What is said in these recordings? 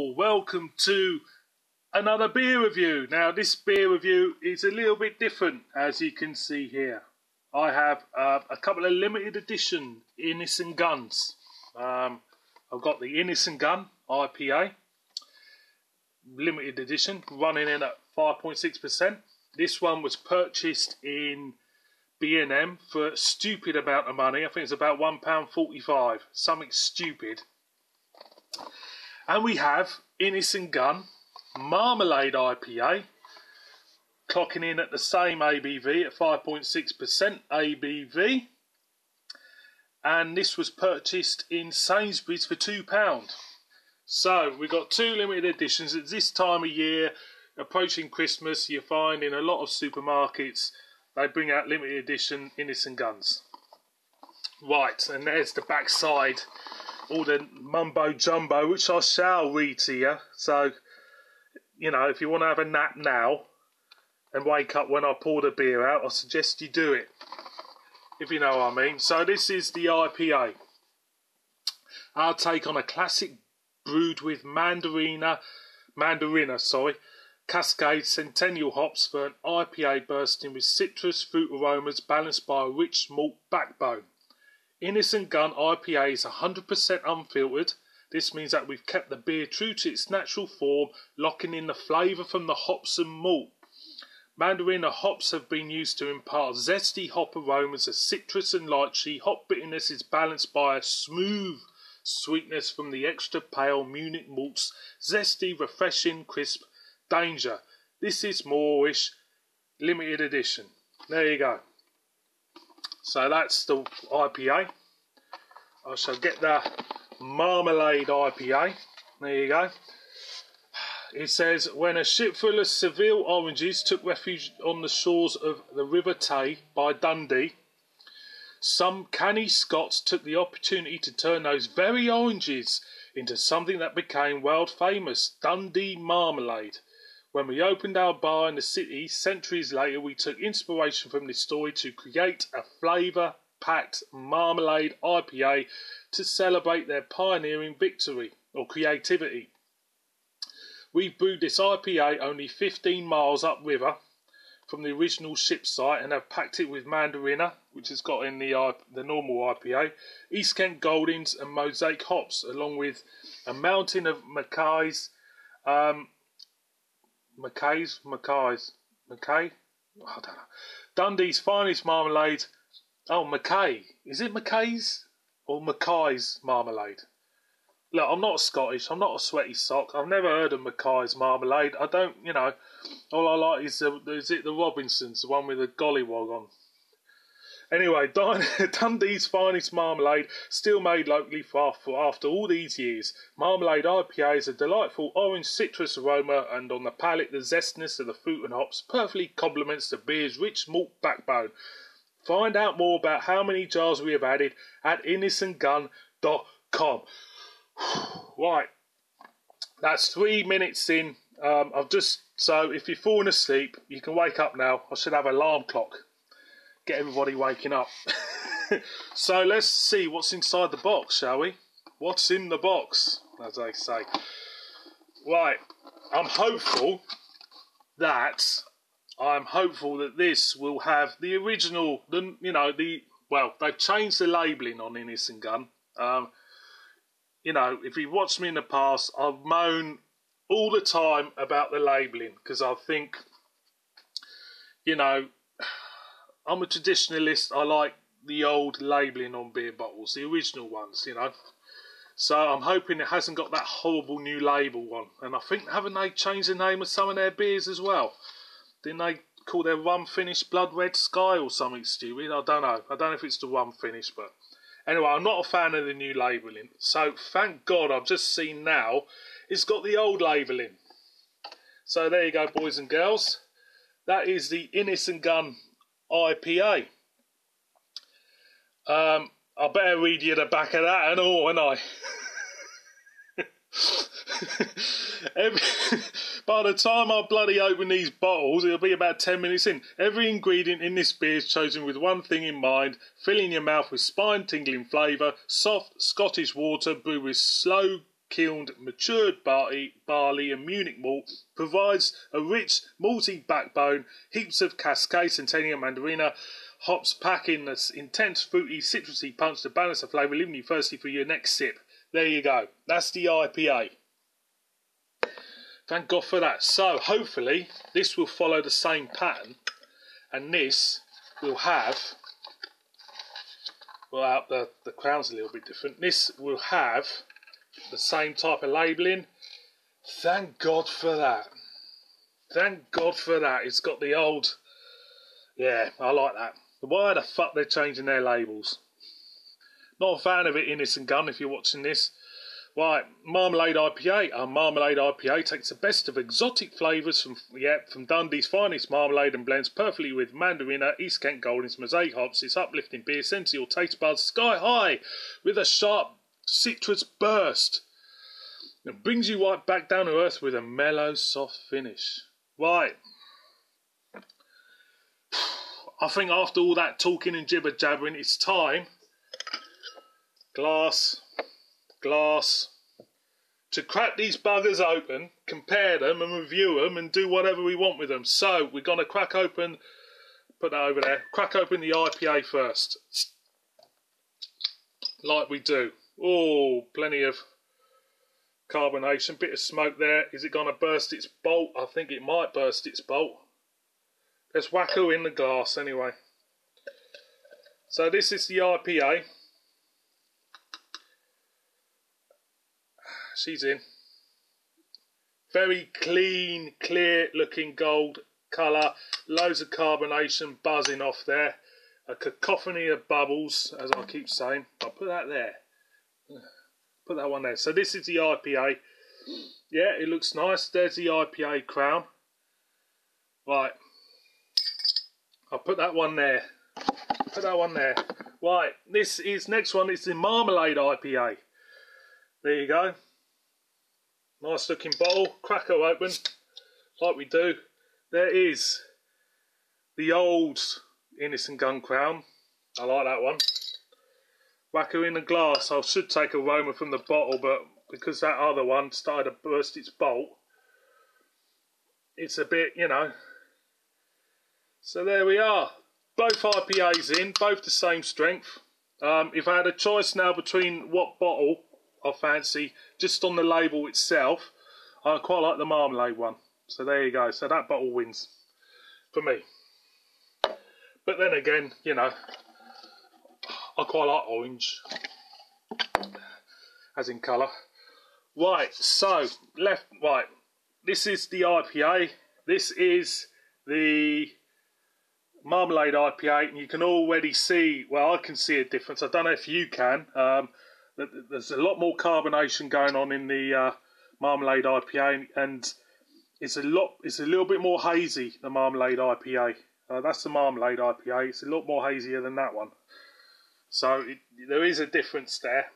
all, welcome to another beer review. Now this beer review is a little bit different, as you can see here. I have a couple of limited edition Innis and Gunns. I've got the Innis and Gunn IPA, limited edition, running in at 5.6%. This one was purchased in B&M for a stupid amount of money. I think it's about £1.45, something stupid. And we have Innis and Gunn Marmalade IPA, clocking in at the same ABV at 5.6% ABV. And this was purchased in Sainsbury's for £2. So we've got two limited editions. At this time of year, approaching Christmas, you find in a lot of supermarkets they bring out limited edition Innis and Gunns. Right, and there's the backside, all the mumbo jumbo, which I shall read to you. So, you know, if you want to have a nap now and wake up when I pour the beer out, I suggest you do it, if you know what I mean. So this is the IPA. Our take on a classic brewed with Mandarina, Cascade Centennial hops for an IPA bursting with citrus fruit aromas balanced by a rich malt backbone. Innis and Gunn IPA is 100% unfiltered. This means that we've kept the beer true to its natural form, locking in the flavour from the hops and malt. Mandarina hops have been used to impart zesty hop aromas of citrus and lychee. Hop bitterness is balanced by a smooth sweetness from the extra pale Munich malts. Zesty, refreshing, crisp. Danger. This is Moorish limited edition. There you go. So that's the IPA. I shall get the Marmalade IPA. There you go. It says, when a ship full of Seville oranges took refuge on the shores of the River Tay by Dundee, some canny Scots took the opportunity to turn those very oranges into something that became world famous, Dundee Marmalade. When we opened our bar in the city centuries later, we took inspiration from this story to create a flavour-packed Marmalade IPA to celebrate their pioneering victory, or creativity. We've brewed this IPA only 15 miles upriver from the original ship site and have packed it with Mandarina, which has got in the normal IPA, East Kent Goldings and Mosaic hops, along with a mountain of Mackay? I don't know. Dundee's finest marmalade. Oh, Mackay. Is it Mackay's or Mackay's marmalade? Look, I'm not Scottish. I'm not a sweaty sock. I've never heard of Mackay's marmalade. I don't, you know. All I like is the Robinsons, the one with the gollywog on. Anyway, Dundee's finest marmalade, still made locally after all these years. Marmalade IPA is a delightful orange citrus aroma, and on the palate, the zestness of the fruit and hops perfectly complements the beer's rich malt backbone. Find out more about how many jars we have added at innisandgunn.com. Right, that's 3 minutes in. So if you're falling asleep, you can wake up now. I should have an alarm clock. Get everybody waking up. So let's see what's inside the box, shall we? What's in the box, as they say. Right, I'm hopeful that this will have the original. Well, they've changed the labelling on Innis and Gunn. You know, if you've watched me in the past, I've moaned all the time about the labelling because I think, you know, I'm a traditionalist. I like the old labelling on beer bottles, the original ones, you know. So I'm hoping it hasn't got that horrible new label on. And I think, haven't they changed the name of some of their beers as well? Didn't they call their rum finish Blood Red Sky or something stupid? I don't know. I don't know if it's the rum finish, but anyway, I'm not a fan of the new labelling. So thank God I've just seen now it's got the old labelling. So there you go, boys and girls. That is the Innis and Gunn IPA. I better read you the back of that and all, and I. By the time I bloody open these bottles, it'll be about 10 minutes in. Every ingredient in this beer is chosen with one thing in mind: filling your mouth with spine-tingling flavour, soft Scottish water brewed with slow kilned matured barley and Munich malt, provides a rich malty backbone, heaps of Cascade, Centennial, Mandarina, hops packing this intense fruity citrusy punch to balance the flavour, leaving you thirsty for your next sip. There you go. That's the IPA. Thank God for that. So hopefully this will follow the same pattern, and this will have, well, the crown's a little bit different. This will have the same type of labelling. Thank God for that. Thank God for that. It's got the old, yeah, I like that. Why the fuck they're changing their labels? Not a fan of it, Innis and Gunn, if you're watching this. Right, Marmalade IPA. Our Marmalade IPA takes the best of exotic flavours from Dundee's finest marmalade and blends perfectly with Mandarina, East Kent Goldings, Mosaic hops. This uplifting beer sends your taste buds sky high with a sharp citrus burst. It brings you right back down to earth with a mellow, soft finish. Right. I think after all that talking and jibber jabbering, it's time. Glass, to crack these buggers open, compare them and review them and do whatever we want with them. So we're going to crack open, put that over there, crack open the IPA first. Like we do. Oh, plenty of carbonation, bit of smoke there. Is it going to burst its bolt? I think it might burst its bolt. Let's whack her in the glass anyway. So this is the IPA. She's in. Very clean, clear looking gold colour. Loads of carbonation buzzing off there. A cacophony of bubbles, as I keep saying. I'll put that there. Put that one there. So this is the IPA. Yeah, it looks nice. There's the IPA crown. Right. I'll put that one there. Put that one there. Right. This is, next one is the Marmalade IPA. There you go. Nice looking bottle. Crack her open. Like we do. There is the old Innis and Gunn crown. I like that one. Whack her in the glass. I should take aroma from the bottle, but because that other one started to burst its bolt, it's a bit, you know. So there we are. Both IPAs in, both the same strength. If I had a choice now between what bottle I fancy, just on the label itself, I quite like the Marmalade one. So there you go. So that bottle wins for me. But then again, you know, I quite like orange, as in colour. Right, so, right, this is the IPA, this is the Marmalade IPA, and you can already see, well, I can see a difference, I don't know if you can, there's a lot more carbonation going on in the Marmalade IPA, and it's a little bit more hazy, the Marmalade IPA. That's the Marmalade IPA, it's a lot more hazier than that one. So there is a difference there.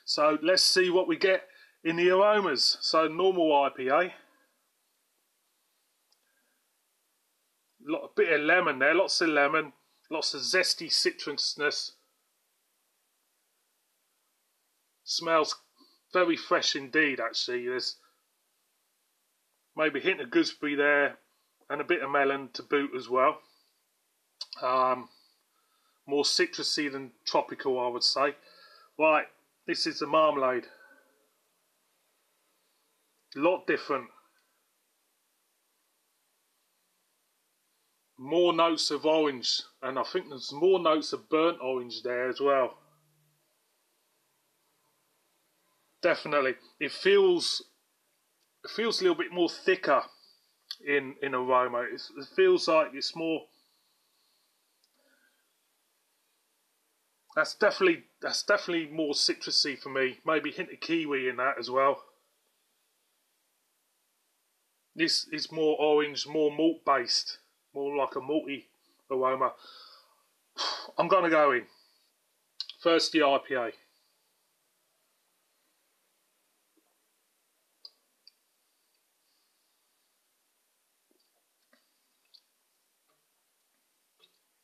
So let's see what we get in the aromas. So normal IPA. A bit of lemon there, lots of lemon, lots of zesty citrusness. Smells very fresh indeed actually. There's maybe a hint of gooseberry there and a bit of melon to boot as well. More citrusy than tropical, I would say. Right, this is the Marmalade. A lot different. More notes of orange, and I think there's more notes of burnt orange there as well. Definitely, it feels a little bit more thicker in aroma. It feels like it's more. That's definitely more citrusy for me. Maybe a hint of kiwi in that as well. This is more orange, more malt based, more like a malty aroma. I'm gonna go in. First the IPA.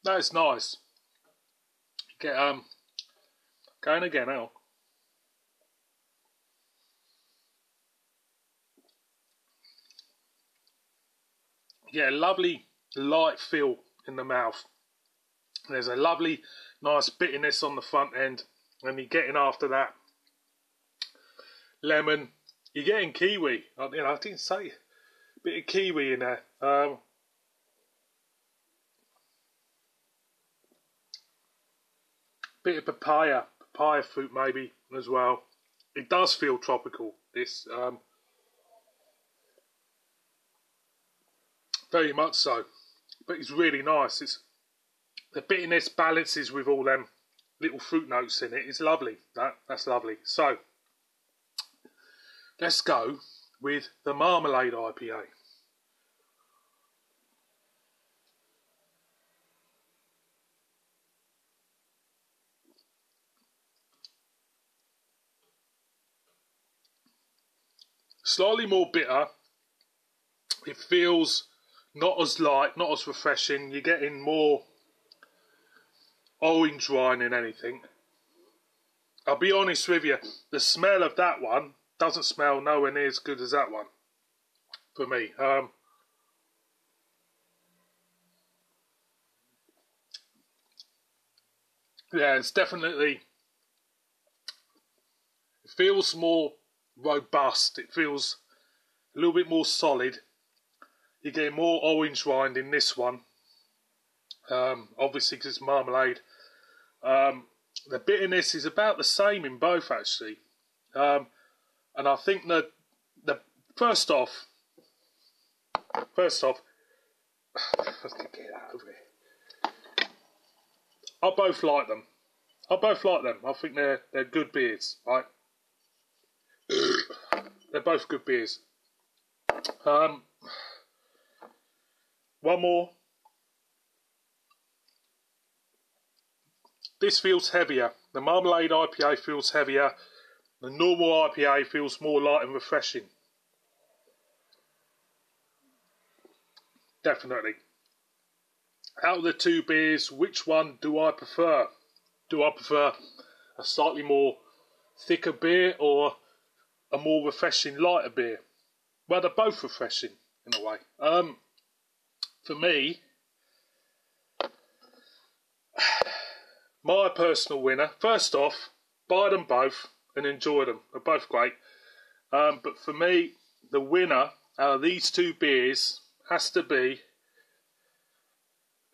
That is nice. Get going again now. You get a lovely light feel in the mouth. There's a lovely, nice bitterness on the front end, and you're getting after that lemon. You're getting kiwi. I didn't say a bit of kiwi in there. Bit of papaya fruit maybe as well. It does feel tropical. This very much so, but it's really nice. It's the bitterness balances with all them little fruit notes in it. It's lovely. That's lovely. So let's go with the Marmalade IPA. Slightly more bitter. It feels not as light, not as refreshing. You're getting more orange wine than anything. I'll be honest with you, the smell of that one doesn't smell nowhere near as good as that one for me. Yeah, it's definitely, it feels more robust. It feels a little bit more solid. You're getting more orange wine in this one, obviously because it's marmalade. The bitterness is about the same in both actually, and I think that the first off, let's get out of here. I both like them. I think they're good beers, right? They're both good beers. One more. This feels heavier. The Marmalade IPA feels heavier. The normal IPA feels more light and refreshing. Definitely. Out of the two beers, which one do I prefer? Do I prefer a slightly more thicker beer or a more refreshing lighter beer? Well, they're both refreshing in a way. For me, my personal winner, first off, buy them both and enjoy them. They're both great. But for me, the winner out of these two beers has to be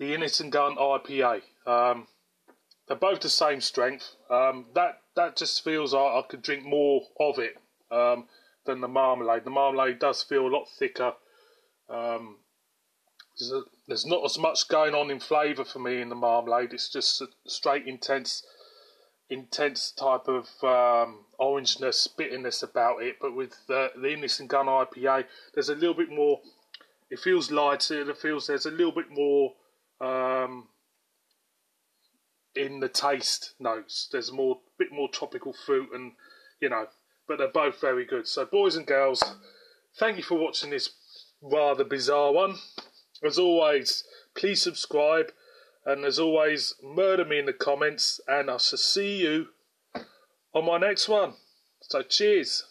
the Innis and Gunn IPA. They're both the same strength. That just feels like I could drink more of it than the Marmalade. The Marmalade does feel a lot thicker. There's not as much going on in flavour for me in the Marmalade. It's just a straight intense type of orangeness, bitterness about it. But with the Innis and Gunn IPA, there's a little bit more. It feels lighter. It feels there's a little bit more in the taste notes. There's bit more tropical fruit, and but they're both very good. So boys and girls, thank you for watching this rather bizarre one. As always, please subscribe, and as always, murder me in the comments, and I shall see you on my next one. So cheers.